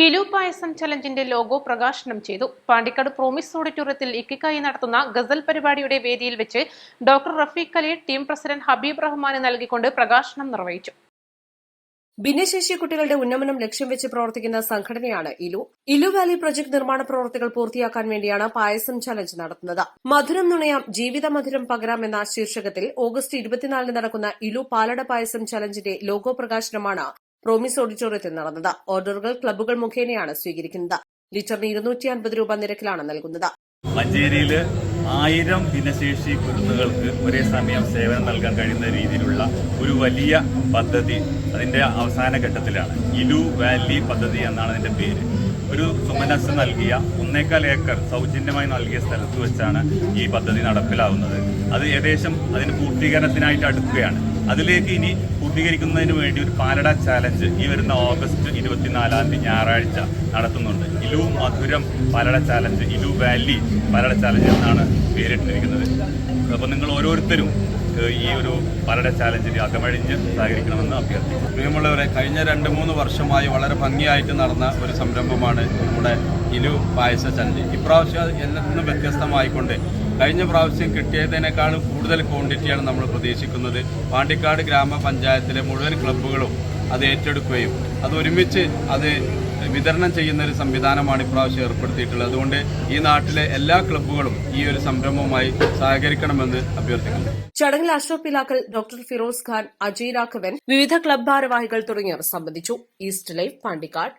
ഇലു പായസം ചലഞ്ചിന്റെ logo പ്രകാശനം ചെയ്തു. Pandikkad promise ഓഡിറ്റോറിയത്തിൽ ഇക്കിക്കായി നടത്തുന്ന ഗസൽ പരിപാടിയുടെ വേദിയിൽ വെച്ച് doctor Rafeeq Ali team president Habeeb റഹ്മാന് നൽകിക്കൊണ്ട് പ്രകാശനം നിർവഹിച്ചു. ഭിന്നശേഷി കുട്ടികളുടെ ഉന്നമനം ലക്ഷ്യം വെച്ച് പ്രവർത്തിക്കുന്ന സംഘടനയാണ് ഇലു. ഇലു വാലി പ്രൊജക്ട് നിർമ്മാണ പ്രവർത്തികൾ പൂർത്തിയാക്കാൻ വേണ്ടിയാണ് പായസം ചലഞ്ച് നടത്തുന്നത്. മധുരം നുണയാം ജീവിത മധുരം പകരാം എന്ന ശീർഷകത്തിൽ ഓഗസ്റ്റ് 24 നടക്കുന്ന ഇലു പാലട പായസം ചലഞ്ചിന്റെ ലോഗോ പ്രകാശനമാണ് പ്രോമിസ് ഓഡിറ്റോറിയത്തിൽ നടന്നത്. ഓർഡറുകൾ ക്ലബ്ബുകൾ മുഖേനയാണ് സ്വീകരിക്കുന്നത്. ലിറ്ററിന് 250 രൂപ നിരക്കിലാണ് നൽകുന്നത്. മഞ്ചേരിയില് 1000 ഭിന്നശേഷി കുരുന്നുകൾക്ക് ഒരേ സമയം സേവനം നൽകാൻ കഴിയുന്ന രീതിയിലുള്ള ഒരു വലിയ പദ്ധതി അതിന്റെ അവസാന ഘട്ടത്തിലാണ്. ഇലു വാലി പദ്ധതി എന്നാണ് അതിന്റെ പേര്. ഒരു സുമനസ് നൽകിയ 1.25 ഏക്കർ സൗജന്യമായി നൽകിയ സ്ഥലത്ത് വെച്ചാണ് ഈ പദ്ധതി നടപ്പിലാവുന്നത്. അത് ഏകദേശം അതിന് പൂർത്തീകരണത്തിനായിട്ട് അടുക്കുകയാണ്. അതിലേക്ക് ഇനി പൂർത്തീകരിക്കുന്നതിന് വേണ്ടി ഒരു പാലട ചാലഞ്ച് ഈ വരുന്ന ഓഗസ്റ്റ് 24 ഞായറാഴ്ച നടത്തുന്നുണ്ട്. ഇലു മധുരം പാലട ചാലഞ്ച്, ഇലു വാലി പാലട ചാലഞ്ച് എന്നാണ് പേരിട്ടിരിക്കുന്നത്. അപ്പോൾ നിങ്ങൾ ഓരോരുത്തരും ഈ ഒരു പാലട ചാലഞ്ചിൽ അകമഴിഞ്ഞ് സഹകരിക്കണമെന്ന് അഭ്യർത്ഥിക്കുന്നു. പ്രിയമുള്ളവരെ, കഴിഞ്ഞ 2-3 വർഷമായി വളരെ ഭംഗിയായിട്ട് നടന്ന ഒരു സംരംഭമാണ് നമ്മുടെ ഇലു പായസ ചലഞ്ച്. ഇപ്രാവശ്യം എല്ലാം വ്യത്യസ്തമായിക്കൊണ്ട് കഴിഞ്ഞ പ്രാവശ്യം കിട്ടിയതിനേക്കാളും കൂടുതൽ ക്വാണ്ടിറ്റിയാണ് നമ്മൾ പ്രതീക്ഷിക്കുന്നത്. പാണ്ടിക്കാട് ഗ്രാമപഞ്ചായത്തിലെ മുഴുവൻ ക്ലബ്ബുകളും അത് ഏറ്റെടുക്കുകയും അത് ഒരുമിച്ച് അത് വിതരണം ചെയ്യുന്ന ഒരു സംവിധാനമാണ് ഇപ്രാവശ്യം ഏർപ്പെടുത്തിയിട്ടുള്ളത്. അതുകൊണ്ട് ഈ നാട്ടിലെ എല്ലാ ക്ലബ്ബുകളും ഈ ഒരു സംരംഭവുമായി സഹകരിക്കണമെന്ന് അഭ്യർത്ഥിക്കുന്നു. ചടങ്ങിൽ അഷ്റഫ് പിലാക്കൽ, ഡോക്ടർ ഫിറോസ് ഖാൻ, അജയ് രാഘവൻ, വിവിധ ക്ലബ്ബ് ഭാരവാഹികൾ തുടങ്ങിയവർ സംബന്ധിച്ചു. East live, Pandikkad.